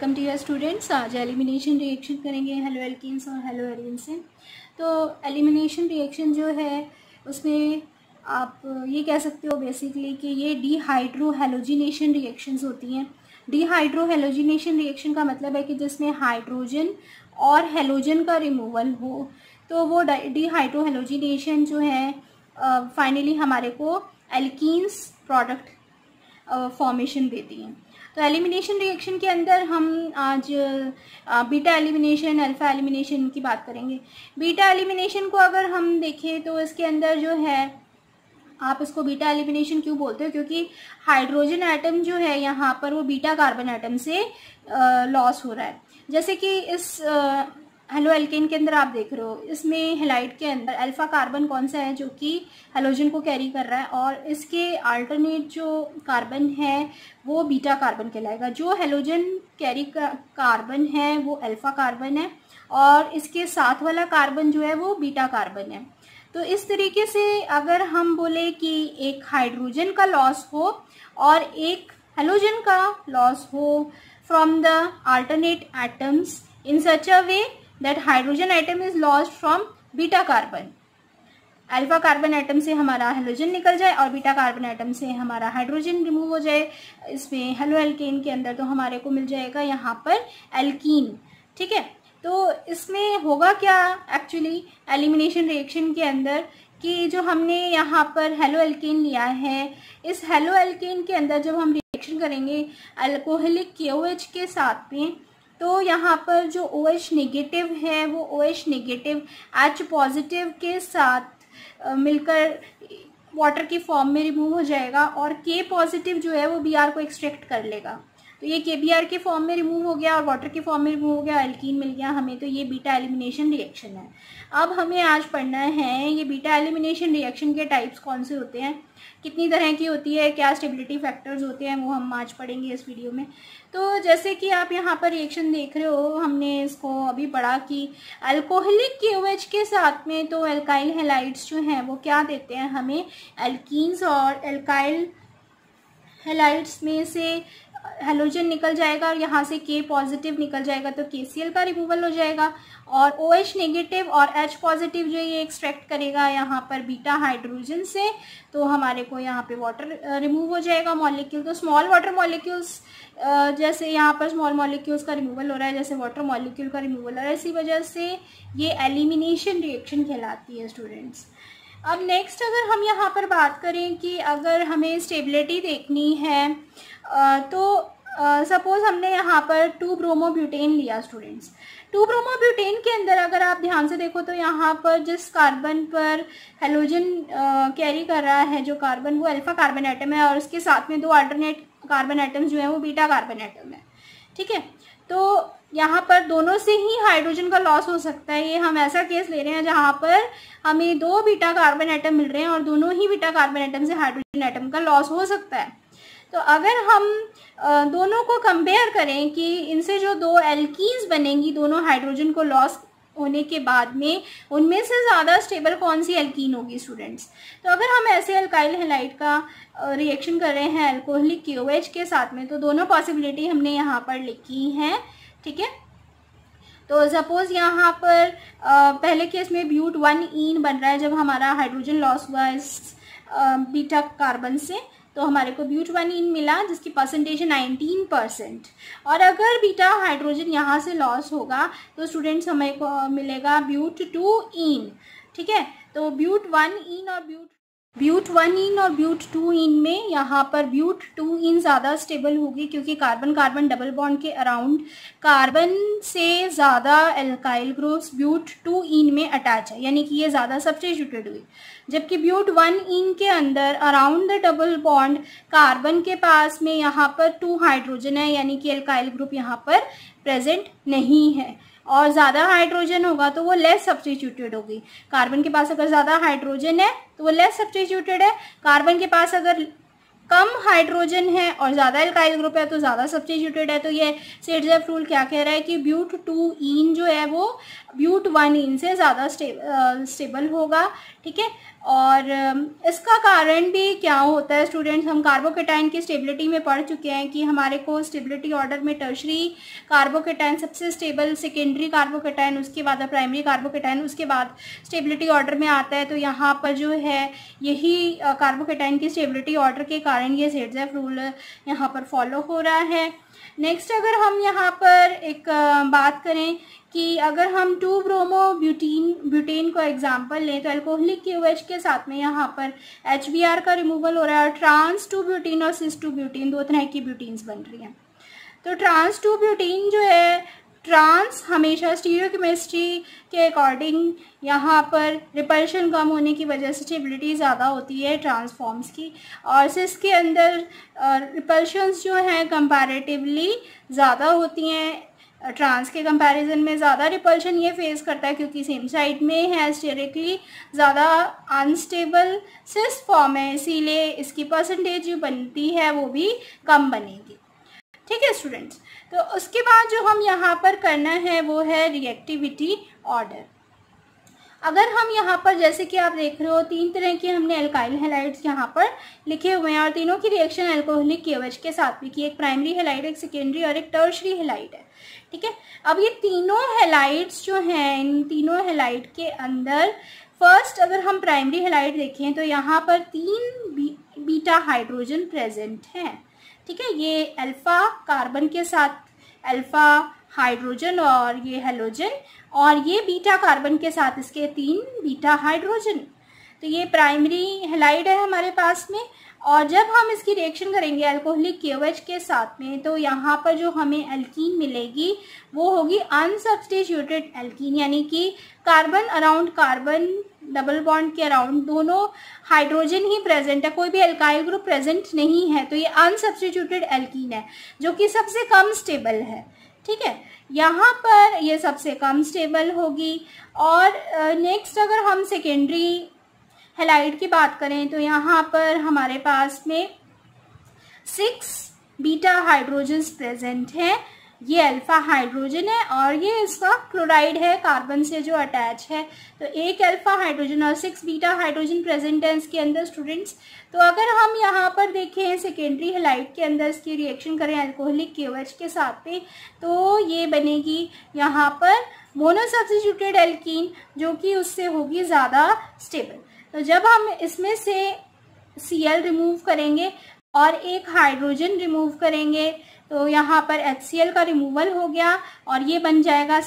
Welcome to your students. आज elimination reaction करेंगे halo alkenes और हेलो एरिन से। तो एलिमिनेशन रिएक्शन जो है उसमें आप ये कह सकते हो बेसिकली कि ये डीहाइड्रो हैलोजिनेशन रिएक्शंस होती हैं। डीहाइड्रो हैलोजिनेशन रिएक्शन का मतलब है कि जिसमें हाइड्रोजन और हेलोजन का रिमूवल हो, तो वो डीहाइड्रो हैलोजिनेशन जो है फाइनली हमारे को एल्कीन्स प्रोडक्ट फॉर्मेशन देती हैं। तो एलिमिनेशन रिएक्शन के अंदर हम आज बीटा एलिमिनेशन, अल्फा एलिमिनेशन की बात करेंगे। बीटा एलिमिनेशन को अगर हम देखें तो इसके अंदर जो है, आप इसको बीटा एलिमिनेशन क्यों बोलते हो, क्योंकि हाइड्रोजन एटम जो है यहाँ पर वो बीटा कार्बन एटम से लॉस हो रहा है। जैसे कि इस हेलो एल्केन के अंदर आप देख रहे हो, इसमें हेलाइड के अंदर अल्फा कार्बन कौन सा है जो कि हेलोजन को कैरी कर रहा है, और इसके अल्टरनेट जो कार्बन है वो बीटा कार्बन कहलाएगा। जो हेलोजन कैरी कार्बन है वो अल्फा कार्बन है और इसके साथ वाला कार्बन जो है वो बीटा कार्बन है। तो इस तरीके से अगर हम बोले कि एक हाइड्रोजन का लॉस हो और एक हेलोजन का लॉस हो from the alternate atoms in such a way that hydrogen atom is lost from beta carbon, alpha carbon atom से हमारा हेलोजन निकल जाए और बीटा कार्बन एटम से हमारा हाइड्रोजन रिमूव हो जाए इसमें हेलो एल्केन के अंदर, तो हमारे को मिल जाएगा यहाँ पर एल्कीन। ठीक है, तो इसमें होगा क्या एक्चुअली एलिमिनेशन रिएक्शन के अंदर कि जो हमने यहाँ पर हेलो एल्केन लिया है, इस हेलो एल्केन के अंदर जब हम रिएक्शन करेंगे अल्कोहलिक KOH के साथ में, तो यहाँ पर जो OH नेगेटिव है वो OH नेगेटिव H पॉजिटिव के साथ मिलकर वाटर की फॉर्म में रिमूव हो जाएगा और K पॉजिटिव जो है वो Br को एक्सट्रैक्ट कर लेगा। तो ये KBr के फॉर्म में रिमूव हो गया और वाटर के फॉर्म में रिमूव हो गया, एल्कीन मिल गया हमें। तो ये बीटा एलिमिनेशन रिएक्शन है। अब हमें आज पढ़ना है ये बीटा एलिमिनेशन रिएक्शन के टाइप्स कौन से होते हैं, कितनी तरह की होती है, क्या स्टेबिलिटी फैक्टर्स होते हैं, वो हम आज पढ़ेंगे इस वीडियो में। तो जैसे कि आप यहाँ पर रिएक्शन देख रहे हो, हमने इसको अभी पढ़ा कि अल्कोहलिक KOH के साथ में तो एल्काइल हैलाइड्स जो हैं वो क्या देते हैं हमें, एल्कीन्स, और एल्काइल हैलाइड्स में से हेलोजन निकल जाएगा और यहाँ से K पॉजिटिव निकल जाएगा तो KCl का रिमूवल हो जाएगा, और OH नेगेटिव और H पॉजिटिव जो ये एक्सट्रैक्ट करेगा यहाँ पर बीटा हाइड्रोजन से, तो हमारे को यहाँ पे वाटर रिमूव हो जाएगा मॉलिक्यूल। तो स्मॉल वाटर मॉलिक्यूल्स जैसे यहाँ पर स्मॉल मॉलिक्यूल्स का रिमूवल हो रहा है, जैसे वाटर मॉलिक्यूल का रिमूवल हो रहा है, इसी वजह से ये एलिमिनेशन रिएक्शन कहलाती है स्टूडेंट्स। अब नेक्स्ट अगर हम यहाँ पर बात करें कि अगर हमें स्टेबिलिटी देखनी है तो सपोज हमने यहाँ पर 2-ब्रोमोब्यूटेन लिया स्टूडेंट्स। 2-ब्रोमोब्यूटेन के अंदर अगर आप ध्यान से देखो तो यहाँ पर जिस कार्बन पर हेलोजन कैरी कर रहा है जो कार्बन, वो अल्फा कार्बन एटम है और उसके साथ में 2 अल्टरनेट कार्बन एटम्स जो है वो बीटा कार्बन एटम है। ठीक है, तो यहाँ पर दोनों से ही हाइड्रोजन का लॉस हो सकता है। ये हम ऐसा केस ले रहे हैं जहाँ पर हमें 2 बीटा कार्बन एटम मिल रहे हैं और दोनों ही बीटा कार्बन एटम से हाइड्रोजन एटम का लॉस हो सकता है। तो अगर हम दोनों को कंपेयर करें कि इनसे जो 2 एल्कीन्स बनेंगी दोनों हाइड्रोजन को लॉस होने के बाद में, उनमें से ज़्यादा स्टेबल कौन सी एल्कीन होगी स्टूडेंट्स। तो अगर हम ऐसे अल्काइल हैलाइड का रिएक्शन कर रहे हैं अल्कोहलिक KOH के साथ में, तो दोनों पॉसिबिलिटी हमने यहाँ पर लिखी हैं। ठीक है, तो सपोज यहाँ पर पहले केस में ब्यूट 1-ईन बन रहा है जब हमारा हाइड्रोजन लॉस हुआ इस बीटा कार्बन से, तो हमारे को ब्यूट 1-ईन मिला जिसकी परसेंटेज है 19%। और अगर बीटा हाइड्रोजन यहाँ से लॉस होगा तो स्टूडेंट्स हमें को मिलेगा ब्यूट 2-ईन। ठीक है, तो ब्यूट 1-ईन और ब्यूट 1-ईन और ब्यूट 2-ईन में यहाँ पर ब्यूट 2-ईन ज़्यादा स्टेबल होगी क्योंकि कार्बन कार्बन डबल बॉन्ड के अराउंड कार्बन से ज़्यादा एल्काइल ग्रुप्स ब्यूट 2-ईन में अटैच है, यानी कि ये ज़्यादा सब्स्टिट्यूटेड हुई। जबकि ब्यूट 1-ईन के अंदर around the double bond carbon के पास में यहाँ पर 2 हाइड्रोजन है, यानी कि एल्काइल ग्रुप यहाँ पर प्रेजेंट नहीं है। और ज़्यादा हाइड्रोजन होगा तो वो लेस सब्स्टिट्यूटेड होगी। कार्बन के पास अगर ज़्यादा हाइड्रोजन है तो वो लेस सब्स्टिट्यूटेड है, कार्बन के पास अगर कम हाइड्रोजन है और ज़्यादा एल्काइल ग्रुप है तो ज़्यादा सब्स्टिट्यूटेड है। तो ये सेडजेफ रूल क्या कह रहा है कि ब्यूट 2-ईन जो है वो ब्यूट 1-ईन से ज़्यादा स्टेबल होगा। ठीक है, और इसका कारण भी क्या होता है स्टूडेंट्स, हम कार्बोकेटाइन की स्टेबिलिटी में पढ़ चुके हैं कि हमारे को स्टेबिलिटी ऑर्डर में टर्शरी कार्बोकेटाइन सबसे स्टेबल, सेकेंडरी कार्बोकेटाइन, उसके बाद प्राइमरी कार्बोकेटाइन, उसके बाद स्टेबिलिटी ऑर्डर में आता है। तो यहाँ पर जो है यही कार्बोकेटाइन की स्टेबिलिटी ऑर्डर के कारण ये ज़ेडज़ेफ रूल यहाँ पर फॉलो हो रहा है। नेक्स्ट अगर हम यहाँ पर एक बात करें कि अगर हम 2-ब्रोमो-ब्यूटेन को एग्जांपल लें तो अल्कोहलिक KOH के साथ में यहाँ पर HBr का रिमूवल हो रहा है और ट्रांस 2-ब्यूटेन और सिस 2-ब्यूटेन दो तरह की ब्यूटेन्स बन रही हैं। तो ट्रांस 2-ब्यूटेन जो है, ट्रांस हमेशा स्टीरियोकेमिस्ट्री के अकॉर्डिंग यहाँ पर रिपल्शन कम होने की वजह से स्टेबिलिटी ज़्यादा होती है ट्रांसफॉर्म्स की, और सिस के अंदर रिपल्शंस जो हैं कंपैरेटिवली ज़्यादा होती हैं। ट्रांस के कंपैरिजन में ज़्यादा रिपल्शन ये फेस करता है क्योंकि सेम साइड में है, स्टेरिकली ज़्यादा अनस्टेबल सिस फॉर्म है, इसीलिए इसकी परसेंटेज जो बनती है वो भी कम बनेगी। ठीक है स्टूडेंट्स, तो उसके बाद जो हम यहाँ पर करना है वो है रिएक्टिविटी ऑर्डर। अगर हम यहाँ पर जैसे कि आप देख रहे हो 3 तरह के हमने एल्काइल हैलाइड्स यहाँ पर लिखे हुए हैं और तीनों की रिएक्शन अल्कोहलिक KOH के साथ भी की, एक प्राइमरी हैलाइड, एक सेकेंडरी और एक टर्शरी हैलाइड है। ठीक है, अब ये तीनों हैलाइड्स जो हैं, इन तीनों हैलाइड के अंदर फर्स्ट अगर हम प्राइमरी हैलाइड देखें तो यहाँ पर 3 बीटा हाइड्रोजन प्रेजेंट हैं। ठीक है, ये अल्फा कार्बन के साथ अल्फा हाइड्रोजन और ये हेलोजन, और ये बीटा कार्बन के साथ इसके 3 बीटा हाइड्रोजन। तो ये प्राइमरी हैलाइड है हमारे पास में, और जब हम इसकी रिएक्शन करेंगे अल्कोहलिक KOH के साथ में तो यहाँ पर जो हमें एल्कीन मिलेगी वो होगी अनसब्स्टिट्यूटेड एल्कीन, यानी कि carbon around carbon, double bond के अराउंड दोनों हाइड्रोजन ही प्रेजेंट है, कोई भी एल्काइल ग्रुप प्रेजेंट नहीं है। तो ये अनसब्स्टिट्यूटेड एल्कीन है जो कि सबसे कम स्टेबल है। ठीक है, यहाँ पर ये सबसे कम स्टेबल होगी। और नेक्स्ट अगर हम सेकेंडरी हैलाइड की बात करें तो यहाँ पर हमारे पास में 6 बीटा हाइड्रोजन्स प्रेजेंट हैं। ये अल्फा हाइड्रोजन है और ये इसका क्लोराइड है कार्बन से जो अटैच है। तो एक अल्फा हाइड्रोजन और 6 बीटा हाइड्रोजन प्रेजेंट है इसके अंदर स्टूडेंट्स। तो अगर हम यहाँ पर देखें सेकेंडरी हैलाइड के अंदर इसकी रिएक्शन करें अल्कोहलिक KOH के साथ में तो ये बनेगी यहाँ पर मोनोसब्स्टिट्यूटेड एल्कीन जो कि उससे होगी ज़्यादा स्टेबल। तो जब हम इसमें से Cl रिमूव करेंगे और एक हाइड्रोजन रिमूव करेंगे तो यहाँ पर HCl का रिमूवल हो गया और ये बन जाएगा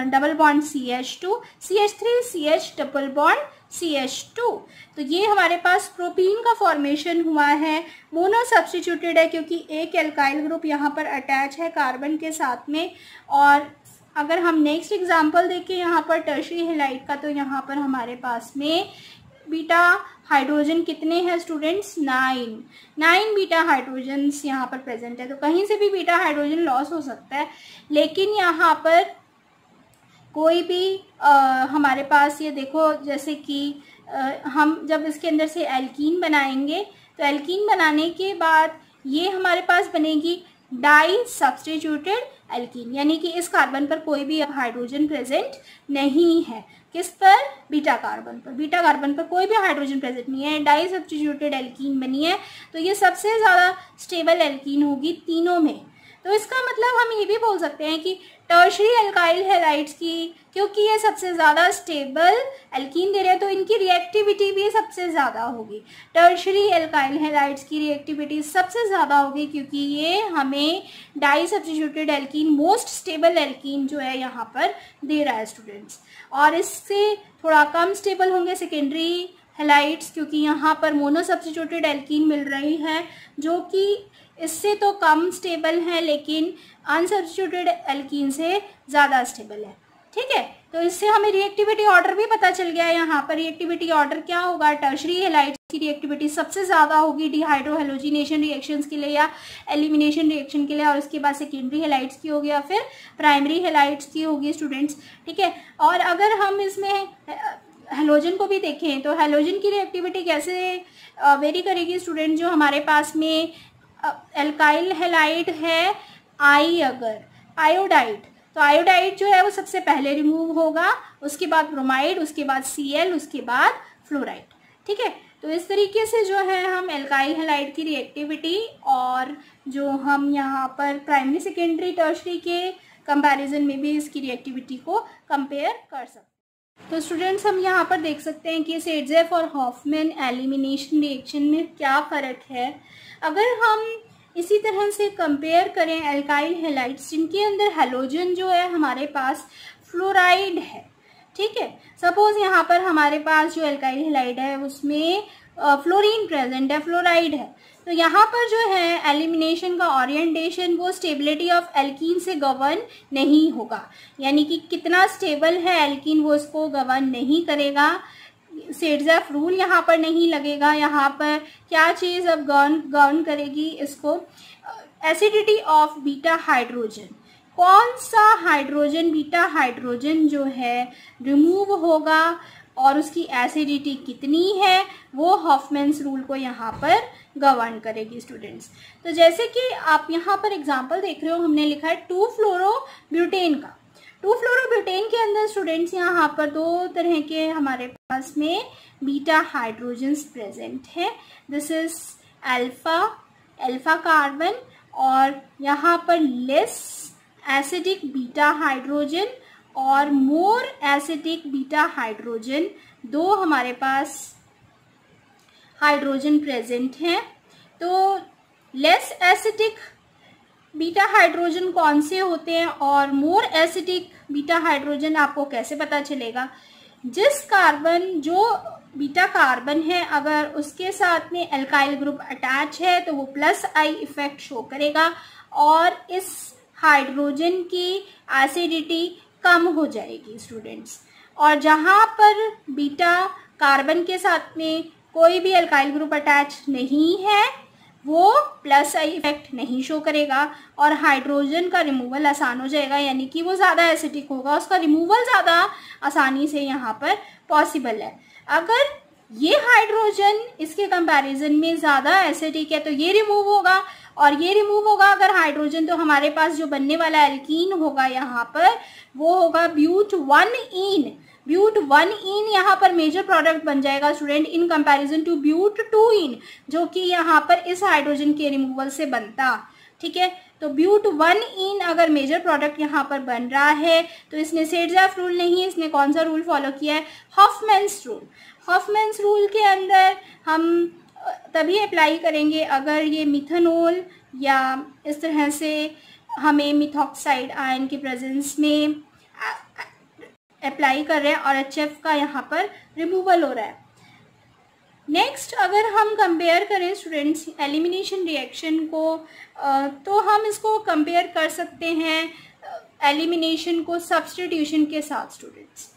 double bond CH2, CH3, CH double bond CH2। तो ये हमारे पास प्रोपीन का फॉर्मेशन हुआ है, मोनो सब्स्टिट्यूटेड है क्योंकि एक एल्काइल ग्रुप यहाँ पर अटैच है कार्बन के साथ में। और अगर हम नेक्स्ट एग्जांपल देखें यहाँ पर टर्शरी हैलाइड का तो यहाँ पर हमारे पास में बीटा हाइड्रोजन कितने हैं स्टूडेंट्स? 9 बीटा हाइड्रोजन्स यहाँ पर प्रेजेंट है। तो कहीं से भी बीटा हाइड्रोजन लॉस हो सकता है, लेकिन यहाँ पर कोई भी हमारे पास ये देखो जैसे कि हम जब इसके अंदर से एल्कीन बनाएंगे तो एल्कीन बनाने के बाद ये हमारे पास बनेगी डाई सब्स्टिट्यूटेड एल्कीन, यानी कि इस कार्बन पर कोई भी हाइड्रोजन प्रेजेंट नहीं है। किस पर? बीटा कार्बन पर। बीटा कार्बन पर कोई भी हाइड्रोजन प्रेजेंट नहीं है, डाई सब्स्टिट्यूटेड एल्कीन बनी है। तो ये सबसे ज़्यादा स्टेबल एल्कीन होगी तीनों में। तो इसका मतलब हम ये भी बोल सकते हैं कि टर्शरी एल्काइल हैलाइड्स की, क्योंकि ये सबसे ज़्यादा स्टेबल एल्कीन दे रहे हैं तो इनकी रिएक्टिविटी भी सबसे ज़्यादा होगी। टर्शरी एल्काइल हैलाइड्स की रिएक्टिविटी सबसे ज़्यादा होगी क्योंकि ये हमें di substituted alkene, most stable alkene जो है यहाँ पर दे रहा है स्टूडेंट्स। और इससे थोड़ा कम स्टेबल होंगे सेकेंडरी हैलाइड्स क्योंकि यहाँ पर मोनो सब्स्टिट्यूटेड एल्कीन मिल रही है जो कि इससे तो कम स्टेबल है लेकिन अनसब्स्टिट्यूटेड एल्कीन से ज़्यादा स्टेबल है। ठीक है, तो इससे हमें रिएक्टिविटी ऑर्डर भी पता चल गया है। यहाँ पर रिएक्टिविटी ऑर्डर क्या होगा? टर्शरी हैलाइड्स की रिएक्टिविटी सबसे ज़्यादा होगी डिहाइड्रोहेलोजिनेशन रिएक्शंस के लिए या एलिमिनेशन रिएक्शन के लिए, और उसके बाद सेकेंडरी हैलाइड्स की होगी या फिर प्राइमरी हैलाइड्स की होगी स्टूडेंट्स। ठीक है, और अगर हम इसमें हेलोजन को भी देखें तो हेलोजन की रिएक्टिविटी कैसे वेरी करेगी स्टूडेंट? जो हमारे पास में एल्काइल हैलाइड है अगर आयोडाइड, तो आयोडाइड जो है वो सबसे पहले रिमूव होगा, उसके बाद ब्रोमाइड, उसके बाद Cl, उसके बाद फ्लोराइड। ठीक है। तो इस तरीके से जो है हम एल्काइल हैलाइड की रिएक्टिविटी और जो हम यहाँ पर प्राइमरी सेकेंडरी टर्शरी के कंपैरिजन में भी इसकी रिएक्टिविटी को कंपेयर कर सकते हैं। तो स्टूडेंट्स हम यहाँ पर देख सकते हैं कि सेडजेफ और हॉफमैन एलिमिनेशन रिएक्शन में क्या फ़र्क है। अगर हम इसी तरह से कंपेयर करें एल्काइल हैलाइड्स जिनके अंदर हैलोजन जो है हमारे पास फ्लोराइड है, ठीक है। सपोज यहाँ पर हमारे पास जो एल्काइल हैलाइड है उसमें फ्लोरीन प्रेजेंट है, फ्लोराइड है, तो यहाँ पर जो है एलिमिनेशन का ओरिएंटेशन वो स्टेबिलिटी ऑफ एल्कीन से गवर्न नहीं होगा, यानी कि कितना स्टेबल है एल्कीन वो इसको गवर्न नहीं करेगा। सेडजेफ रूल यहाँ पर नहीं लगेगा। यहाँ पर क्या चीज़ अब गवर्न करेगी इसको, एसिडिटी ऑफ बीटा हाइड्रोजन। कौन सा हाइड्रोजन, बीटा हाइड्रोजन जो है रिमूव होगा और उसकी एसिडिटी कितनी है वो हॉफमैन्स रूल को यहाँ पर गवर्न करेगी स्टूडेंट्स। तो जैसे कि आप यहाँ पर एग्जांपल देख रहे हो, हमने लिखा है 2-फ्लोरोब्यूटेन का। 2-फ्लोरोब्यूटेन के अंदर स्टूडेंट्स यहाँ पर दो तरह के हमारे पास में बीटा हाइड्रोजन्स प्रेजेंट है। दिस इज अल्फा कार्बन और यहाँ पर लेस एसिडिक बीटा हाइड्रोजन और मोर एसिडिक बीटा हाइड्रोजन, दो हमारे पास हाइड्रोजन प्रेजेंट हैं। तो लेस एसिडिक बीटा हाइड्रोजन कौन से होते हैं और मोर एसिडिक बीटा हाइड्रोजन आपको कैसे पता चलेगा? जिस कार्बन, जो बीटा कार्बन है, अगर उसके साथ में एल्काइल ग्रुप अटैच है तो वो प्लस आई इफेक्ट शो करेगा और इस हाइड्रोजन की एसिडिटी कम हो जाएगी स्टूडेंट्स। और जहाँ पर बीटा कार्बन के साथ में कोई भी एल्काइल ग्रुप अटैच नहीं है वो प्लस आई इफेक्ट नहीं शो करेगा और हाइड्रोजन का रिमूवल आसान हो जाएगा, यानी कि वो ज़्यादा एसिडिक होगा, उसका रिमूवल ज़्यादा आसानी से यहाँ पर पॉसिबल है। अगर ये हाइड्रोजन इसके कंपैरिजन में ज़्यादा एसिडिक है तो ये रिमूव होगा और ये रिमूव होगा अगर हाइड्रोजन, तो हमारे पास जो बनने वाला एल्कीन होगा यहाँ पर वो होगा ब्यूट-1-ईन। ब्यूट-1-ईन यहाँ पर मेजर प्रोडक्ट बन जाएगा स्टूडेंट इन कंपैरिजन टू ब्यूट-2-ईन, जो कि यहाँ पर इस हाइड्रोजन के रिमूवल से बनता, ठीक है। तो ब्यूट-1-ईन अगर मेजर प्रोडक्ट यहाँ पर बन रहा है तो इसने सेडजेफ रूल नहीं, इसने कौन सा रूल फॉलो किया है? हॉफमैन्स रूल। हॉफमैन्स रूल के अंदर हम तभी अप्लाई करेंगे अगर ये मिथेनॉल या इस तरह से हमें मिथॉक्साइड आयन के प्रेजेंस में अप्लाई कर रहे हैं और HF का यहाँ पर रिमूवल हो रहा है। नेक्स्ट अगर हम कंपेयर करें स्टूडेंट्स एलिमिनेशन रिएक्शन को, तो हम इसको कंपेयर कर सकते हैं एलिमिनेशन को सब्स्टिट्यूशन के साथ स्टूडेंट्स।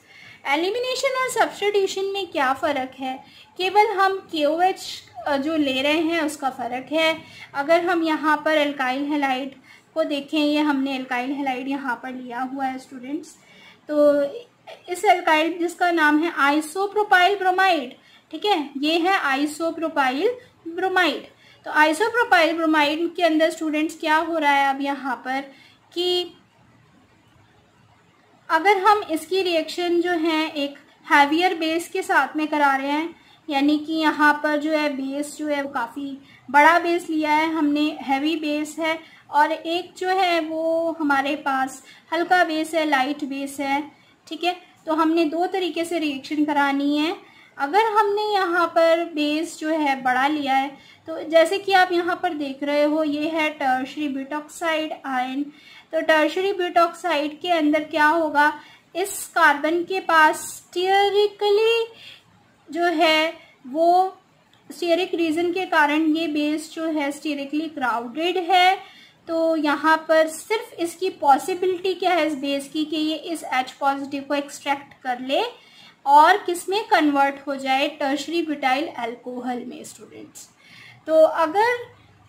एलिमिनेशन और सब्स्टिट्यूशन में क्या फ़र्क है? केवल हम KOH जो ले रहे हैं उसका फ़र्क है। अगर हम यहाँ पर एल्काइल हैलाइड को देखें, ये हमने एल्काइल हैलाइड यहाँ पर लिया हुआ है स्टूडेंट्स, तो इस एल्काइल जिसका नाम है आइसोप्रोपाइल ब्रोमाइड, ठीक है, ये है आइसोप्रोपाइल ब्रोमाइड। तो आइसोप्रोपाइल ब्रोमाइड के अंदर स्टूडेंट्स क्या हो रहा है अब यहाँ पर कि अगर हम इसकी रिएक्शन जो है एक हैवियर बेस के साथ में करा रहे हैं, यानी कि यहाँ पर जो है बेस जो है काफ़ी बड़ा बेस लिया है हमने, हैवी बेस है, और एक जो है वो हमारे पास हल्का बेस है, लाइट बेस है, ठीक है। तो हमने दो तरीके से रिएक्शन करानी है। अगर हमने यहाँ पर बेस जो है बड़ा लिया है तो जैसे कि आप यहाँ पर देख रहे हो ये है टर्शरी ब्यूटॉक्साइड आयन। तो टर्शरी ब्यूटॉक्साइड के अंदर क्या होगा, इस कार्बन के पास स्टीयरिकली जो है वो स्टीयरिक रीजन के कारण ये बेस जो है स्टीयरिकली क्राउडेड है। तो यहाँ पर सिर्फ इसकी पॉसिबिलिटी क्या है इस बेस की कि ये इस H पॉजिटिव को एक्सट्रैक्ट कर ले और किसमें कन्वर्ट हो जाए, टर्शरी ब्यूटाइल अल्कोहल में स्टूडेंट्स। तो अगर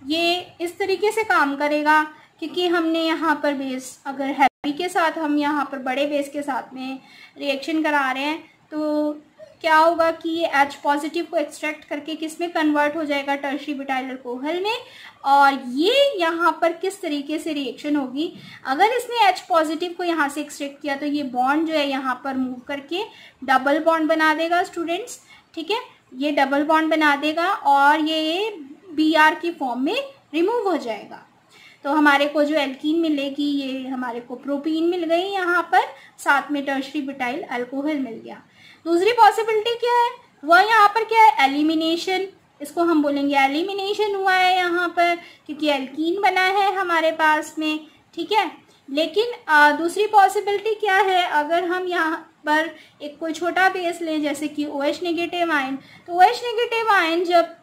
ये इस तरीके से काम करेगा, क्योंकि हमने यहाँ पर बेस अगर हैवी के साथ हम यहाँ पर बड़े बेस के साथ में रिएक्शन करा रहे हैं तो क्या होगा कि ये H पॉजिटिव को एक्सट्रैक्ट करके किस में कन्वर्ट हो जाएगा, टर्शरी ब्यूटाइल अल्कोहल में। और ये यहाँ पर किस तरीके से रिएक्शन होगी, अगर इसने H पॉजिटिव को यहाँ से एक्सट्रैक्ट किया तो ये बॉन्ड जो है यहाँ पर मूव करके डबल बॉन्ड बना देगा स्टूडेंट्स, ठीक है। ये डबल बॉन्ड बना देगा और ये Br की फॉर्म में रिमूव हो जाएगा। तो हमारे को जो एल्कीन मिलेगी ये हमारे को प्रोपीन मिल गई यहाँ पर, साथ में टर्शरी ब्यूटाइल अल्कोहल मिल गया। दूसरी पॉसिबिलिटी क्या है, वह यहाँ पर क्या है, एलिमिनेशन। इसको हम बोलेंगे एलिमिनेशन हुआ है यहाँ पर, क्योंकि एल्कीन बना है हमारे पास में, ठीक है। लेकिन दूसरी पॉसिबिलिटी क्या है, अगर हम यहाँ पर एक कोई छोटा बेस लें जैसे कि OH नेगेटिव आयन, तो OH नेगेटिव आयन जब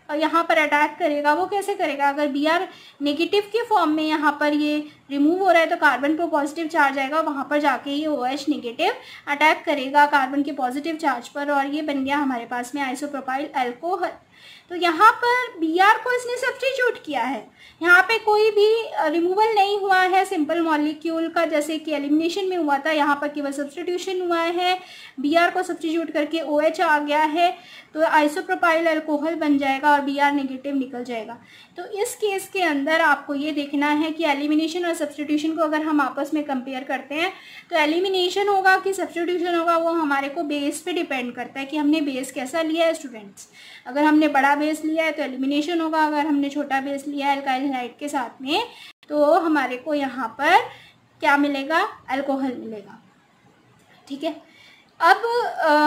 यहाँ पर अटैक करेगा वो कैसे करेगा, अगर Br नेगेटिव के फॉर्म में यहाँ पर ये रिमूव हो रहा है तो कार्बन पर पॉजिटिव चार्ज आएगा, वहाँ पर जाके ये OH नेगेटिव अटैक करेगा कार्बन के पॉजिटिव चार्ज पर, और ये बन गया हमारे पास में आइसोप्रोपाइल अल्कोहल। तो यहाँ पर Br को इसने सब्स्टिट्यूट किया है, यहाँ पे कोई भी रिमूवल नहीं हुआ है सिंपल मॉलिक्यूल का जैसे कि एलिमिनेशन में हुआ था, यहाँ पर केवल सब्स्टिट्यूशन हुआ है। Br को सब्स्टिट्यूट करके OH आ गया है तो आइसोप्रोपाइल अल्कोहल बन जाएगा और Br नेगेटिव निकल जाएगा। तो इस केस के अंदर आपको ये देखना है कि एलिमिनेशन और सब्स्टिट्यूशन को अगर हम आपस में कंपेयर करते हैं तो एलिमिनेशन होगा कि सब्स्टिट्यूशन होगा, वो हमारे को बेस पे डिपेंड करता है कि हमने बेस कैसा लिया है स्टूडेंट्स। अगर हमने बड़ा बेस लिया है तो एलिमिनेशन होगा, अगर हमने छोटा बेस लिया है अल्काइल हैलाइड के साथ में तो हमारे को यहाँ पर क्या मिलेगा, अल्कोहल मिलेगा, ठीक है। अब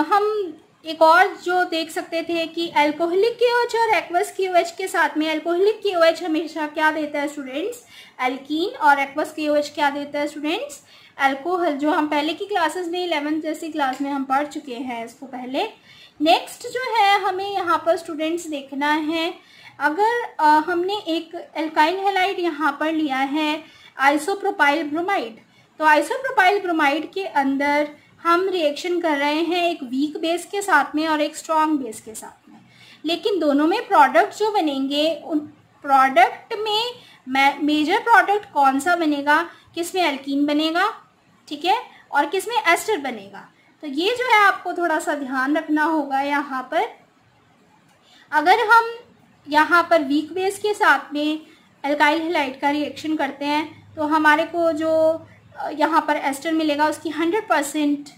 हम एक और जो देख सकते थे कि अल्कोहलिक KOH और एक्वस KOH के साथ में अल्कोहलिक KOH हमेशा क्या देता है स्टूडेंट्स, एल्कीन, और एक्वस KOH क्या देता है स्टूडेंट्स, अल्कोहल, जो हम पहले की क्लासेस में 11th जैसी क्लास में हम पढ़ चुके हैं इसको पहले। नेक्स्ट जो है हमें यहाँ पर स्टूडेंट्स देखना है, अगर हमने एक एल्काइल हैलाइड यहाँ पर लिया है आइसोप्रोपाइल ब्रोमाइड, तो आइसोप्रोपाइल ब्रोमाइड के अंदर हम रिएक्शन कर रहे हैं एक वीक बेस के साथ में और एक स्ट्रॉन्ग बेस के साथ में, लेकिन दोनों में प्रोडक्ट जो बनेंगे उन प्रोडक्ट में मेजर प्रोडक्ट कौन सा बनेगा, किस में एल्कीन बनेगा, ठीक है, और किस में एस्टर बनेगा। तो ये जो है आपको थोड़ा सा ध्यान रखना होगा यहाँ पर। अगर हम यहाँ पर वीक बेस के साथ में अल्काइल हैलाइड का रिएक्शन करते हैं तो हमारे को जो यहाँ पर एस्टर मिलेगा उसकी 100%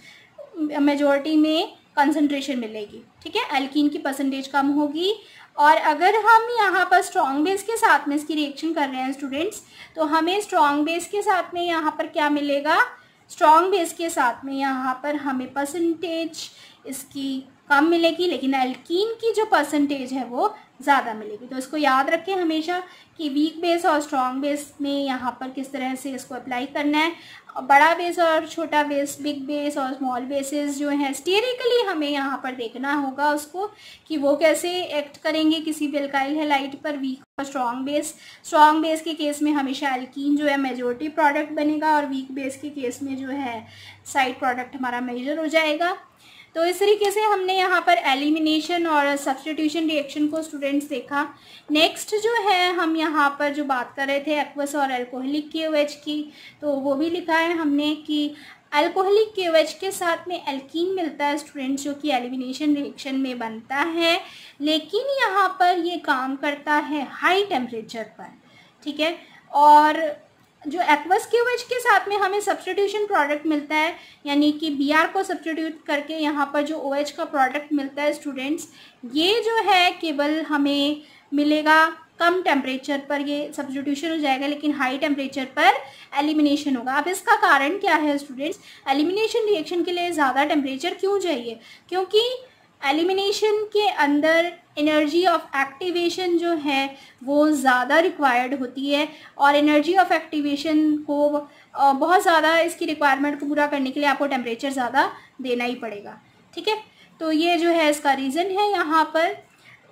मेजॉरिटी में कंसंट्रेशन मिलेगी, ठीक है, एल्कीन की परसेंटेज कम होगी। और अगर हम यहाँ पर स्ट्रॉन्ग बेस के साथ में इसकी रिएक्शन कर रहे हैं स्टूडेंट्स तो हमें स्ट्रॉन्ग बेस के साथ में यहाँ पर क्या मिलेगा, स्ट्रॉन्ग बेस के साथ में यहाँ पर हमें परसेंटेज इसकी कम मिलेगी, लेकिन एल्कीन की जो परसेंटेज है वो ज़्यादा मिलेगी। तो इसको याद रखें हमेशा कि वीक बेस और स्ट्रॉन्ग बेस में यहाँ पर किस तरह से इसको अप्लाई करना है। बड़ा बेस और छोटा बेस, बिग बेस और स्मॉल बेसेस जो हैं स्टेरिकली हमें यहाँ पर देखना होगा उसको कि वो कैसे एक्ट करेंगे किसी भी अल्काइल हैलाइड पर, वीक और स्ट्रॉन्ग बेस। स्ट्रॉन्ग बेस के केस में हमेशा एल्कीन जो है मेजॉरिटी प्रोडक्ट बनेगा और वीक बेस के केस में जो है साइड प्रोडक्ट हमारा मेजर हो जाएगा। तो इस तरीके से हमने यहाँ पर एलिमिनेशन और सब्स्टिट्यूशन रिएक्शन को स्टूडेंट्स देखा। नेक्स्ट जो है हम यहाँ पर जो बात कर रहे थे एक्वस और अल्कोहलिक KOH की, तो वो भी लिखा है हमने कि अल्कोहलिक KOH के साथ में एल्कीन मिलता है स्टूडेंट्स जो कि एलिमिनेशन रिएक्शन में बनता है, लेकिन यहाँ पर ये काम करता है हाई टेम्परेचर पर, ठीक है। और जो एक्वस KOH के साथ में हमें सब्स्टिट्यूशन प्रोडक्ट मिलता है, यानी कि Br को सब्स्टिट्यूट करके यहाँ पर जो OH का प्रोडक्ट मिलता है स्टूडेंट्स, ये जो है केवल हमें मिलेगा कम टेम्परेचर पर, ये सब्स्टिट्यूशन हो जाएगा, लेकिन हाई टेम्परेचर पर एलिमिनेशन होगा। अब इसका कारण क्या है स्टूडेंट्स, एलिमिनेशन रिएक्शन के लिए ज़्यादा टेम्परेचर क्यों चाहिए, क्योंकि एलिमिनेशन के अंदर एनर्जी ऑफ एक्टिवेशन जो है वो ज़्यादा रिक्वायर्ड होती है, और एनर्जी ऑफ एक्टिवेशन को बहुत ज़्यादा इसकी रिक्वायरमेंट को पूरा करने के लिए आपको टेम्परेचर ज़्यादा देना ही पड़ेगा, ठीक है। तो ये जो है इसका रीज़न है यहाँ पर।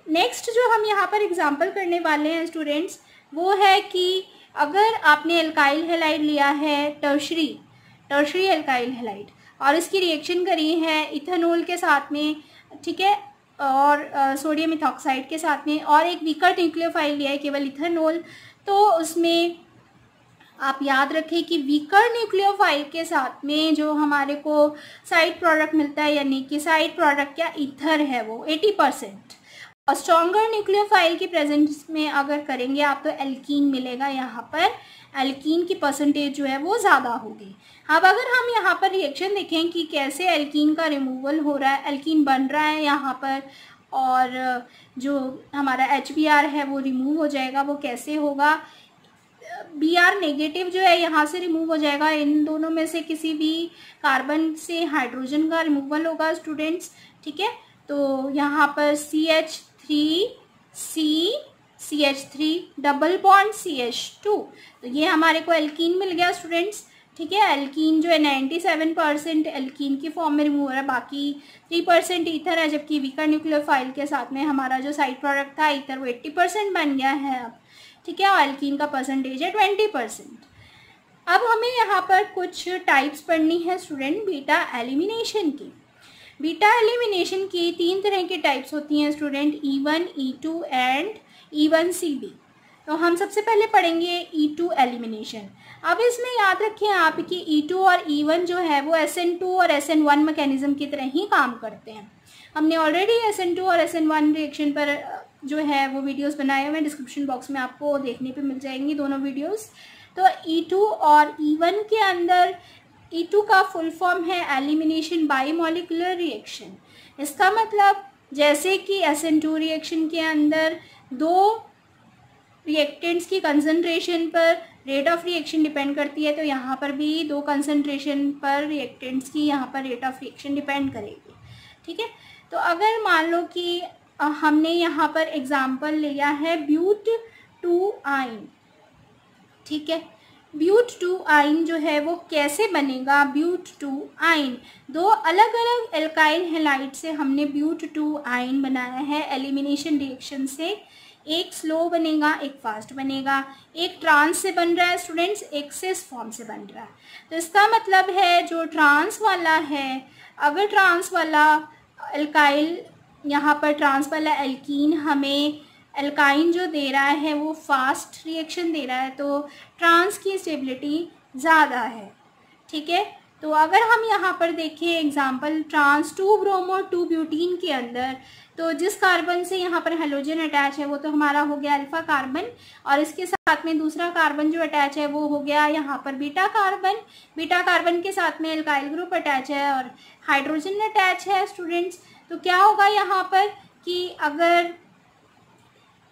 नेक्स्ट जो हम यहाँ पर एग्जांपल करने वाले हैं स्टूडेंट्स वो है कि अगर आपने अल्काइल हैलाइड लिया है टर्शरी अल्काइल हैलाइड और इसकी रिएक्शन करी है इथेनॉल के साथ में, ठीक है, और सोडियम इथॉक्साइड के साथ में, और एक वीकर न्यूक्लियोफाइल लिया है केवल इथेनॉल, तो उसमें आप याद रखें कि वीकर न्यूक्लियोफाइल के साथ में जो हमारे को साइड प्रोडक्ट मिलता है, यानी कि साइड प्रोडक्ट क्या ईथर है वो 80%, और स्ट्रॉन्गर न्यूक्लियोफाइल की प्रेजेंस में अगर करेंगे आप तो एल्कीन मिलेगा, यहाँ पर एल्कीन की परसेंटेज जो है वो ज़्यादा होगी। अब अगर हम यहाँ पर रिएक्शन देखें कि कैसे एल्कीन का रिमूवल हो रहा है, एल्कीन बन रहा है यहाँ पर और जो हमारा HBr है वो रिमूव हो जाएगा। वो कैसे होगा, Br नेगेटिव जो है यहाँ से रिमूव हो जाएगा, इन दोनों में से किसी भी कार्बन से हाइड्रोजन का रिमूवल होगा स्टूडेंट्स, ठीक है। तो यहाँ पर CH3 डबल बॉन्ड CH2, तो ये हमारे को एल्कीन मिल गया स्टूडेंट्स, ठीक है। एल्कीन जो है 97% एल्कीन की फॉर्म में रिमूव हो रहा है, बाकी 3% ईथर है, जबकि वीकर न्यूक्लियोफाइल के साथ में हमारा जो साइड प्रोडक्ट था ईथर वो 80% बन गया है अब, ठीक है। और एल्कीन का परसेंटेज है 20%। अब हमें यहाँ पर कुछ टाइप्स पढ़नी है स्टूडेंट बीटा एलिमिनेशन की। बीटा एलिमिनेशन की 3 तरह की टाइप्स होती हैं student, E1, E2 and E1CB। तो हम सबसे पहले पढ़ेंगे E2 एलिमिनेशन। अब इसमें याद रखें आप कि E2 और E1 जो है वो SN2 और SN1 मैकेनिज्म की तरह ही काम करते हैं। हमने ऑलरेडी SN2 और SN1 रिएक्शन पर जो है वो वीडियोस बनाए हुए हैं, डिस्क्रिप्शन बॉक्स में आपको देखने पे मिल जाएंगी दोनों वीडियोस। तो E2 और E1 के अंदर E2 का फुल फॉर्म है एलिमिनेशन बाई मॉलिक्यूलर रिएक्शन। इसका मतलब जैसे कि SN2 रिएक्शन के अंदर 2 रिएक्टेंट्स की कंसंट्रेशन पर रेट ऑफ रिएक्शन डिपेंड करती है, तो यहाँ पर भी 2 कंसंट्रेशन पर रिएक्टेंट्स की यहाँ पर रेट ऑफ रिएक्शन डिपेंड करेगी, ठीक है। तो अगर मान लो कि हमने यहाँ पर एग्जाम्पल लिया है ब्यूट-2 आइन, ठीक है। ब्यूट-2 आइन जो है वो कैसे बनेगा, ब्यूट-2 आइन 2 अलग अलग एल्काइल हैलाइड से हमने ब्यूट-2 आइन बनाया है एलिमिनेशन रिएक्शन से। एक स्लो बनेगा, एक फास्ट बनेगा, एक ट्रांस से बन रहा है स्टूडेंट्स, एक सिस फॉर्म से बन रहा है। तो इसका मतलब है जो ट्रांस वाला है, अगर ट्रांस वाला एल्काइल, यहाँ पर ट्रांस वाला एल्कीन हमें एल्काइन जो दे रहा है वो फास्ट रिएक्शन दे रहा है, तो ट्रांस की स्टेबिलिटी ज़्यादा है, ठीक है। तो अगर हम यहाँ पर देखें एग्जांपल ट्रांस 2 ब्रोमो 2 ब्यूटीन के अंदर, तो जिस कार्बन से यहाँ पर हेलोजन अटैच है वो तो हमारा हो गया अल्फा कार्बन, और इसके साथ में दूसरा कार्बन जो अटैच है वो हो गया यहाँ पर बीटा कार्बन। बीटा कार्बन के साथ में एल्काइल ग्रुप अटैच है और हाइड्रोजन अटैच है स्टूडेंट्स। तो क्या होगा यहाँ पर कि अगर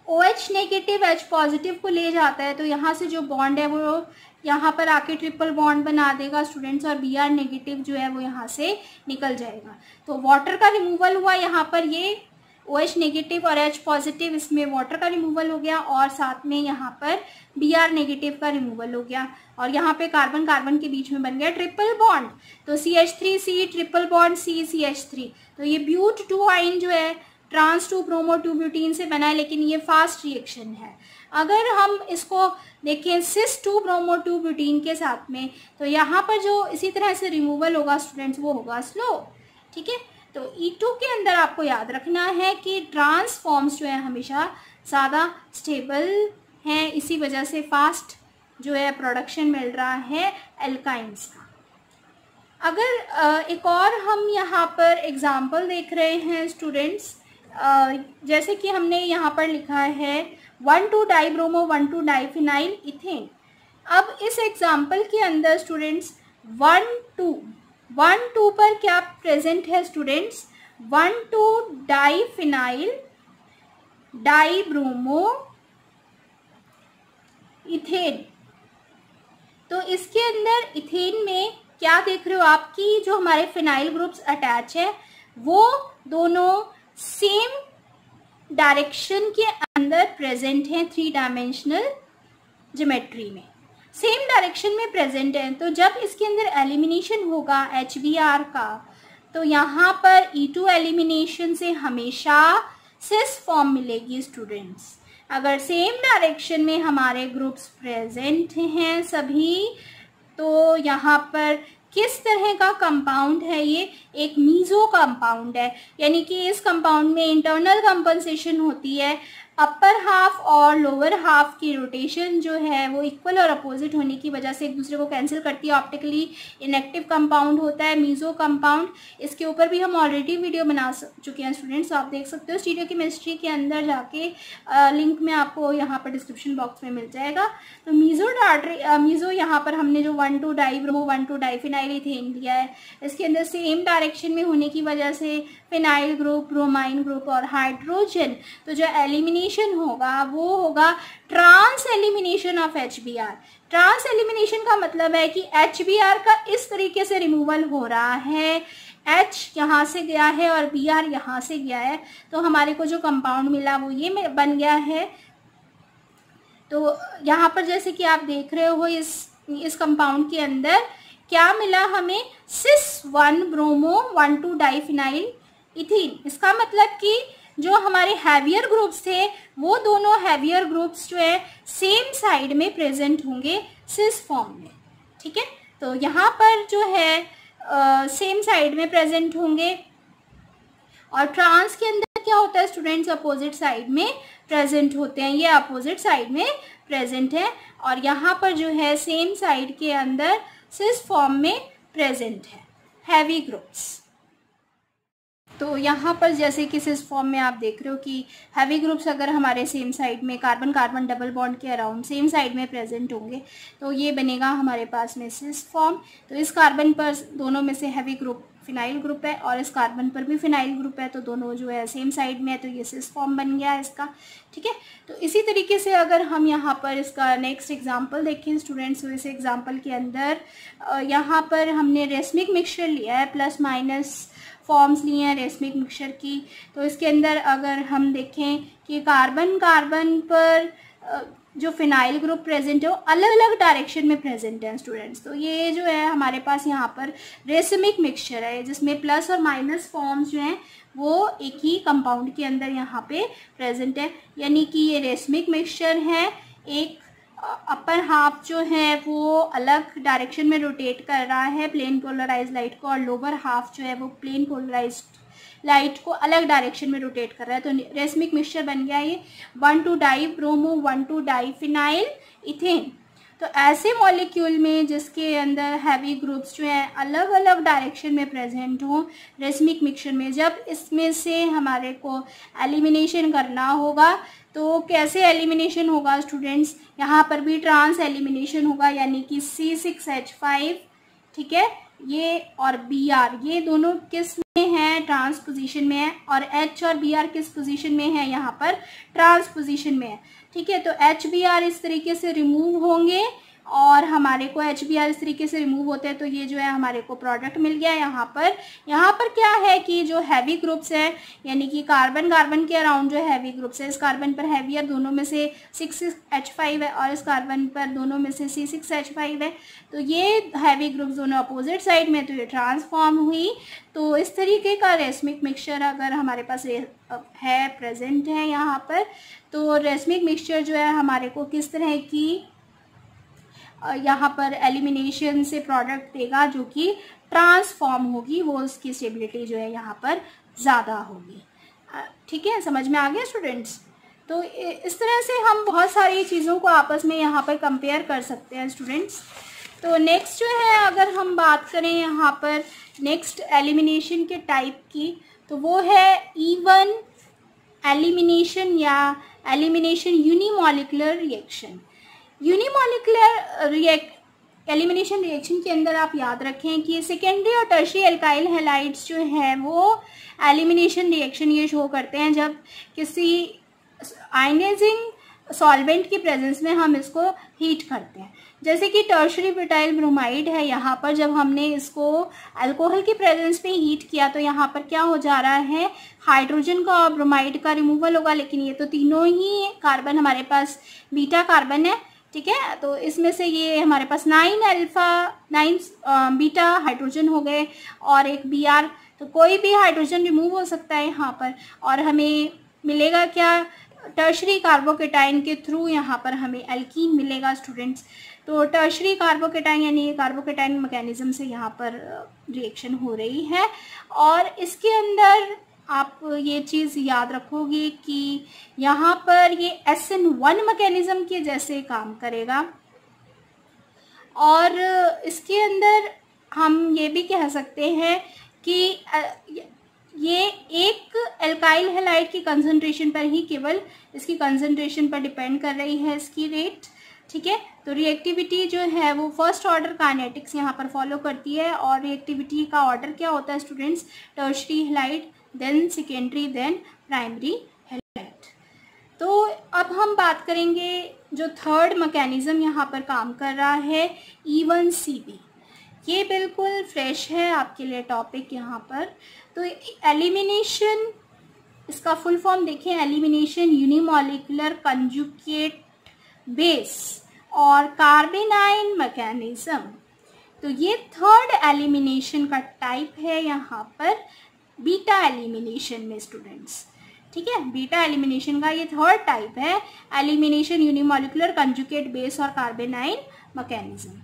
OH नेगेटिव H पॉजिटिव को ले जाता है तो यहाँ से जो बॉन्ड है वो यहाँ पर आके ट्रिपल बॉन्ड बना देगा स्टूडेंट्स, और Br नेगेटिव जो है वो यहाँ से निकल जाएगा। तो वाटर का रिमूवल हुआ यहाँ पर, ये OH नेगेटिव और H पॉजिटिव, इसमें वाटर का रिमूवल हो गया, और साथ में यहाँ पर Br नेगेटिव का रिमूवल हो गया, और यहाँ पे कार्बन कार्बन के बीच में बन गया ट्रिपल बॉन्ड। तो CH3C ट्रिपल बॉन्ड CH3। तो ये ब्यूट-2 आइन जो है ट्रांस 2 ब्रोमो 2 ब्यूटीन से बना है, लेकिन ये फास्ट रिएक्शन है। अगर हम इसको देखें सिस 2 ब्रोमो 2 ब्यूटीन के साथ में, तो यहाँ पर जो इसी तरह से रिमूवल होगा स्टूडेंट्स वो होगा स्लो, ठीक है। तो E2 के अंदर आपको याद रखना है कि ट्रांस फॉर्म्स जो है हमेशा ज़्यादा स्टेबल हैं, इसी वजह से फास्ट जो है प्रोडक्शन मिल रहा है एल्काइंस का। अगर एक और हम यहाँ पर एग्जाम्पल देख रहे हैं स्टूडेंट्स, जैसे कि हमने यहाँ पर लिखा है 1,2 डाइब्रोमो 1,2 डाइफिनाइल इथेन। अब इस एग्जाम्पल के अंदर स्टूडेंट्स 1,2 पर क्या प्रेजेंट है स्टूडेंट्स, 1,2 डाइफिनाइल डाइब्रोमो इथेन। तो इसके अंदर इथेन में क्या देख रहे हो आपकी जो हमारे फिनाइल ग्रुप्स अटैच है वो दोनों सेम डायरेक्शन के अंदर प्रेजेंट हैं, 3 डायमेंशनल ज्योमेट्री में सेम डायरेक्शन में प्रेजेंट है। तो जब इसके अंदर एलिमिनेशन होगा HBr का, तो यहाँ पर E2 एलिमिनेशन से हमेशा सिस फॉर्म मिलेगी स्टूडेंट्स। अगर सेम डायरेक्शन में हमारे ग्रुप्स प्रेजेंट हैं सभी, तो यहाँ पर किस तरह का कंपाउंड है, ये एक मीजो कंपाउंड है, यानी कि इस कंपाउंड में इंटरनल कंपनसेशन होती है अपर हाफ और लोअर हाफ की रोटेशन जो है वो इक्वल और अपोजिट होने की वजह से एक दूसरे को कैंसिल करती है, ऑप्टिकली इनएक्टिव कंपाउंड होता है मीजो कंपाउंड। इसके ऊपर भी हम ऑलरेडी वीडियो बना चुके हैं स्टूडेंट्स, तो आप देख सकते हो स्टीरियोकेमिस्ट्री के अंदर जाके, लिंक में आपको यहाँ पर डिस्क्रिप्शन बॉक्स में मिल जाएगा। तो मीजो यहाँ पर हमने जो 1,2-डाइब्रोमो 1,2-डाइफिनाइल इथेन लिया है, इसके अंदर सेम डायरेक्शन में होने की वजह से फिनाइल ग्रुप, ब्रोमाइन ग्रुप और हाइड्रोजन, तो जो एलिमिनेशन होगा वो होगा trans elimination of HBr। Trans elimination का मतलब है कि HBr का इस तरीके से रिमूवल हो रहा है, H यहाँ से गया है और Br यहाँ से गया है, तो हमारे को जो कंपाउंड मिला वो ये बन गया है। तो यहाँ पर जैसे कि आप देख रहे हो इस कंपाउंड के अंदर क्या मिला हमें, cis 1 ब्रोमो 1,2-डाइफिनाइल इथीन। इसका मतलब कि जो हमारे हैवियर ग्रुप्स थे वो दोनों हैवियर ग्रुप्स जो है सेम साइड में प्रेजेंट होंगे सिस फॉर्म में, ठीक है। तो यहाँ पर जो है सेम साइड में प्रेजेंट होंगे, और ट्रांस के अंदर क्या होता है स्टूडेंट्स, अपोजिट साइड में प्रेजेंट होते हैं, ये अपोजिट साइड में प्रेजेंट है, और यहाँ पर जो है सेम साइड के अंदर सिस फॉर्म में प्रेजेंट है हैवी ग्रुप्स। तो यहाँ पर जैसे कि सिस फॉर्म में आप देख रहे हो कि हैवी ग्रुप्स अगर हमारे सेम साइड में कार्बन कार्बन डबल बॉन्ड के अराउंड सेम साइड में प्रेजेंट होंगे तो ये बनेगा हमारे पास में सिस फॉर्म। तो इस कार्बन पर दोनों में से हैवी ग्रुप फिनाइल ग्रुप है और इस कार्बन पर भी फिनाइल ग्रुप है, तो दोनों जो है सेम साइड में है, तो ये सिस फॉर्म बन गया है इसका, ठीक है। तो इसी तरीके से अगर हम यहाँ पर इसका नेक्स्ट एग्जांपल देखें स्टूडेंट्स, तो इस एग्जांपल के अंदर यहाँ पर हमने रेसमिक मिक्सचर लिया है, प्लस माइनस फॉर्म्स लिए हैं रेसमिक मिक्सचर की। तो इसके अंदर अगर हम देखें कि कार्बन कार्बन पर जो फिनाइल ग्रुप प्रेजेंट है वो अलग अलग डायरेक्शन में प्रेजेंट है स्टूडेंट्स। तो ये जो है हमारे पास यहाँ पर रेसमिक मिक्सचर है जिसमें प्लस और माइनस फॉर्म्स जो हैं वो एक ही कंपाउंड के अंदर यहाँ पे प्रेजेंट है, यानी कि ये रेसमिक मिक्सचर है। एक अपर हाफ जो है वो अलग डायरेक्शन में रोटेट कर रहा है प्लेन पोलराइज लाइट को, और लोअर हाफ जो है वो प्लेन पोलराइज लाइट को अलग डायरेक्शन में रोटेट कर रहा है। तो रेसमिक मिक्सचर बन गया ये 1,2-डाइब्रोमो 1,2-डाइफिनाइल इथेन। तो ऐसे मॉलिक्यूल में जिसके अंदर हैवी ग्रुप्स जो हैं अलग अलग डायरेक्शन में प्रेजेंट हों रेसमिक मिक्सचर में, जब इसमें से हमारे को एलिमिनेशन करना होगा तो कैसे एलिमिनेशन होगा स्टूडेंट्स, यहाँ पर भी ट्रांस एलिमिनेशन होगा, यानी कि C6H5, ठीक है, ये और Br ये दोनों किस में हैं, ट्रांस पोजीशन में है, और H और Br किस पोजीशन में है, यहाँ पर ट्रांस पोजीशन में है, ठीक है। तो HBr इस तरीके से रिमूव होंगे और हमारे को HBr इस तरीके से रिमूव होते हैं, तो ये जो है हमारे को प्रोडक्ट मिल गया। यहाँ पर क्या है कि जो हैवी ग्रुप्स है यानी कि कार्बन कार्बन के अराउंड जो हैवी ग्रुप्स है, इस कार्बन पर हैवियर दोनों में से 6H5 है और इस कार्बन पर दोनों में से C6H5 है, तो ये हैवी ग्रुप्स दोनों अपोजिट साइड में, तो ये ट्रांसफॉर्म हुई। तो इस तरीके का रेसमिक मिक्सचर अगर हमारे पास है प्रेजेंट है यहाँ पर, तो रेसमिक मिक्सचर जो है हमारे को किस तरह की यहाँ पर एलिमिनेशन से प्रोडक्ट देगा जो कि ट्रांसफॉर्म होगी, वो उसकी स्टेबिलिटी जो है यहाँ पर ज़्यादा होगी, ठीक है। समझ में आ गया स्टूडेंट्स। तो इस तरह से हम बहुत सारी चीज़ों को आपस में यहाँ पर कंपेयर कर सकते हैं स्टूडेंट्स। तो नेक्स्ट जो है अगर हम बात करें यहाँ पर नेक्स्ट एलिमिनेशन के टाइप की, तो वो है इवन एलिमिनेशन या elimination unimolecular reaction. Unimolecular elimination reaction के अंदर आप याद रखें कि सेकेंडरी और टर्शियरी एल्काइल हैलाइड्स जो है वो एलिमिनेशन रिएक्शन ये शो करते हैं जब किसी आयनाइजिंग सॉल्वेंट की प्रेजेंस में हम इसको हीट करते हैं। जैसे कि टर्शियरी ब्यूटाइल ब्रोमाइड है, यहाँ पर जब हमने इसको अल्कोहल की प्रेजेंस में हीट किया तो यहाँ पर क्या हो जा रहा है, हाइड्रोजन का और ब्रोमाइड का रिमूवल होगा, लेकिन ये तो तीनों ही कार्बन हमारे पास बीटा कार्बन है, ठीक है। तो इसमें से ये हमारे पास 9 बीटा हाइड्रोजन हो गए और एक Br, तो कोई भी हाइड्रोजन रिमूव हो सकता है यहाँ पर, और हमें मिलेगा क्या, टर्शरी कार्बोकेटाइन के थ्रू यहाँ पर हमें एल्कीन मिलेगा स्टूडेंट्स। तो टर्शरी कार्बोकेटाइन यानी कार्बोकेटाइन मैकेनिज्म से यहाँ पर रिएक्शन हो रही है, और इसके अंदर आप ये चीज़ याद रखोगे कि यहाँ पर ये SN1 मैकेनिज़्म के जैसे काम करेगा। और इसके अंदर हम ये भी कह सकते हैं कि ये एक एल्काइल हैलाइड की कंसंट्रेशन पर ही, केवल इसकी कंसंट्रेशन पर डिपेंड कर रही है इसकी रेट, ठीक है। तो रिएक्टिविटी जो है वो फर्स्ट ऑर्डर काइनेटिक्स यहाँ पर फॉलो करती है। और रिएक्टिविटी का ऑर्डर क्या होता है students? Tertiary halide, then secondary, then primary halide. तो अब हम बात करेंगे जो थर्ड मैकेनिज़्म यहाँ पर काम कर रहा है, E1CB। ये बिल्कुल फ्रेश है आपके लिए टॉपिक यहाँ पर। तो एलिमिनेशन, इसका फुल फॉर्म देखें, एलिमिनेशन यूनिमॉलिक्यूलर कंजुगेट बेस और कार्बेनाइन मैकेनिज़्म। तो ये थर्ड एलिमिनेशन का टाइप है यहाँ पर बीटा एलिमिनेशन में स्टूडेंट्स, ठीक है। बीटा एलिमिनेशन का ये थर्ड टाइप है, एलिमिनेशन यूनिमॉलिक्यूलर कंजुगेट बेस और कार्बेनाइन मैकेनिज़्म।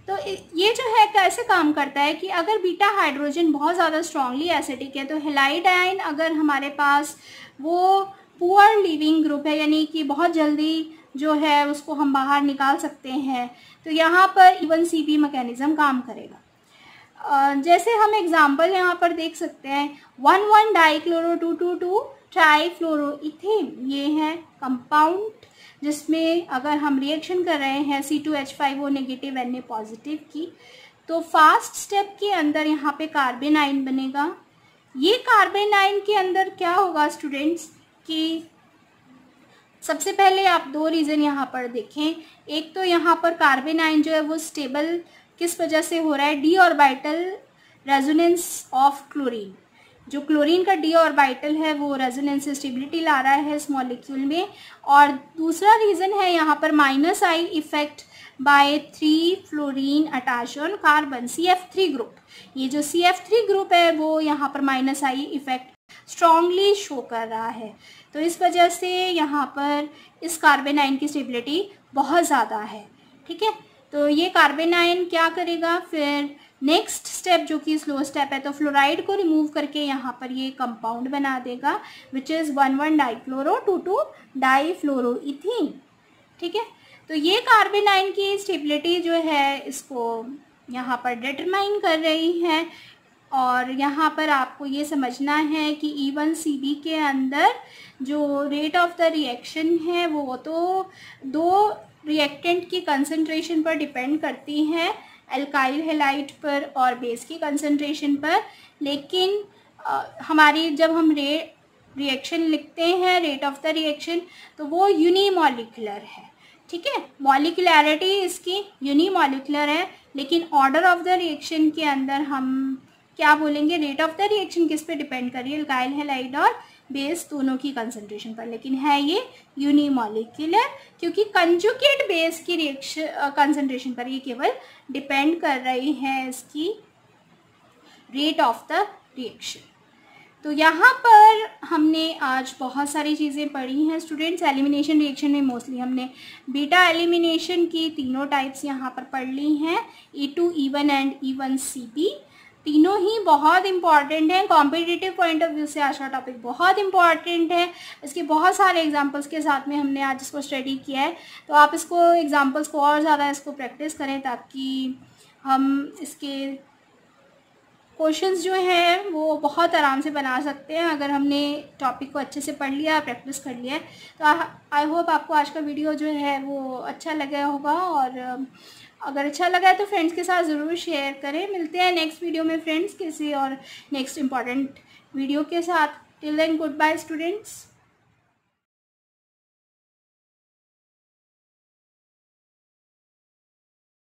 तो ये जो है कैसे काम करता है कि अगर बीटा हाइड्रोजन बहुत ज़्यादा स्ट्रांगली एसिडिक है, तो हैलाइड आयन अगर हमारे पास वो पुअर लीविंग ग्रुप है, यानी कि बहुत जल्दी जो है उसको हम बाहर निकाल सकते हैं, तो यहाँ पर E1CB मैकेनिज़्म काम करेगा। जैसे हम एग्जांपल यहाँ पर देख सकते हैं, 1,1 डाइक्लोरो 2,2,2 ट्राईफ्लोरोइथेन, ये है कंपाउंड जिसमें अगर हम रिएक्शन कर रहे हैं C2H5O नेगेटिव Na पॉजिटिव की, तो फास्ट स्टेप के अंदर यहाँ पे कार्बेनाइन बनेगा। ये कार्बेनाइन के अंदर क्या होगा स्टूडेंट्स कि सबसे पहले आप दो रीज़न यहाँ पर देखें। एक तो यहाँ पर कार्बेनाइन जो है वो स्टेबल किस वजह से हो रहा है? D orbital resonance of chlorine. जो क्लोरीन का डी ऑर्बिटल है वो रेजोनेंस से स्टेबिलिटी ला रहा है इस मॉलिक्यूल में। और दूसरा रीज़न है यहाँ पर -I effect bye 3 fluorine attach on carbon, CF3 group. ये जो CF3 ग्रुप है वो यहाँ पर -I इफेक्ट स्ट्रांगली शो कर रहा है। तो इस वजह से यहाँ पर इस कार्बेनाइन की स्टेबिलिटी बहुत ज़्यादा है, ठीक है। तो ये कार्बेनाइन क्या करेगा फिर? नेक्स्ट स्टेप जो कि स्लो स्टेप है, तो फ्लोराइड को रिमूव करके यहाँ पर ये कंपाउंड बना देगा विच इज़ 1,1 डाइक्लोरो 2,2 डाईफ्लोरोइथीन, ठीक है। तो ये कार्बेनाइन की स्टेबिलिटी जो है इसको यहाँ पर डिटरमाइन कर रही है। और यहाँ पर आपको ये समझना है कि E1CB के अंदर जो रेट ऑफ द रिएक्शन है वो तो दो रिएक्टेंट की कंसंट्रेशन पर डिपेंड करती है, एल्काइल हैलाइड पर और बेस की कंसंट्रेशन पर। लेकिन हमारी जब हम रिएक्शन लिखते हैं, रेट ऑफ द रिएक्शन, तो वो यूनिमॉलिक्यूलर है, ठीक है। मॉलिक्यूलैरिटी इसकी यूनिमॉलिक्यूलर है, लेकिन ऑर्डर ऑफ द रिएक्शन के अंदर हम क्या बोलेंगे? रेट ऑफ द रिएक्शन किस पे डिपेंड कर रही है? एल्काइल हैलाइड और बेस दोनों की कंसंट्रेशन पर, लेकिन है ये यूनिमॉलिक्यूलर, क्योंकि कंजुगेट बेस की रिएक्शन कंसंट्रेशन पर ये केवल डिपेंड कर रही है इसकी रेट ऑफ द रिएक्शन। तो यहाँ पर हमने आज बहुत सारी चीज़ें पढ़ी हैं स्टूडेंट्स। एलिमिनेशन रिएक्शन में मोस्टली हमने बीटा एलिमिनेशन की तीनों टाइप्स यहाँ पर पढ़ ली हैं, E2, E1 एंड E1CB। तीनों ही बहुत इंपॉर्टेंट हैं कॉम्पिटिटिव पॉइंट ऑफ व्यू से। आज का टॉपिक बहुत इंपॉर्टेंट है, इसके बहुत सारे एग्जांपल्स के साथ में हमने आज इसको स्टडी किया है। तो आप इसको एग्जांपल्स को और ज़्यादा इसको प्रैक्टिस करें ताकि हम इसके क्वेश्चंस जो हैं वो बहुत आराम से बना सकते हैं अगर हमने टॉपिक को अच्छे से पढ़ लिया, प्रैक्टिस कर लिया है। तो आई होप आपको आज का वीडियो जो है वो अच्छा लगा होगा, और अगर अच्छा लगा है तो फ्रेंड्स के साथ ज़रूर शेयर करें। मिलते हैं नेक्स्ट वीडियो में फ्रेंड्स किसी और नेक्स्ट इम्पॉर्टेंट वीडियो के साथ। Till then goodbye students.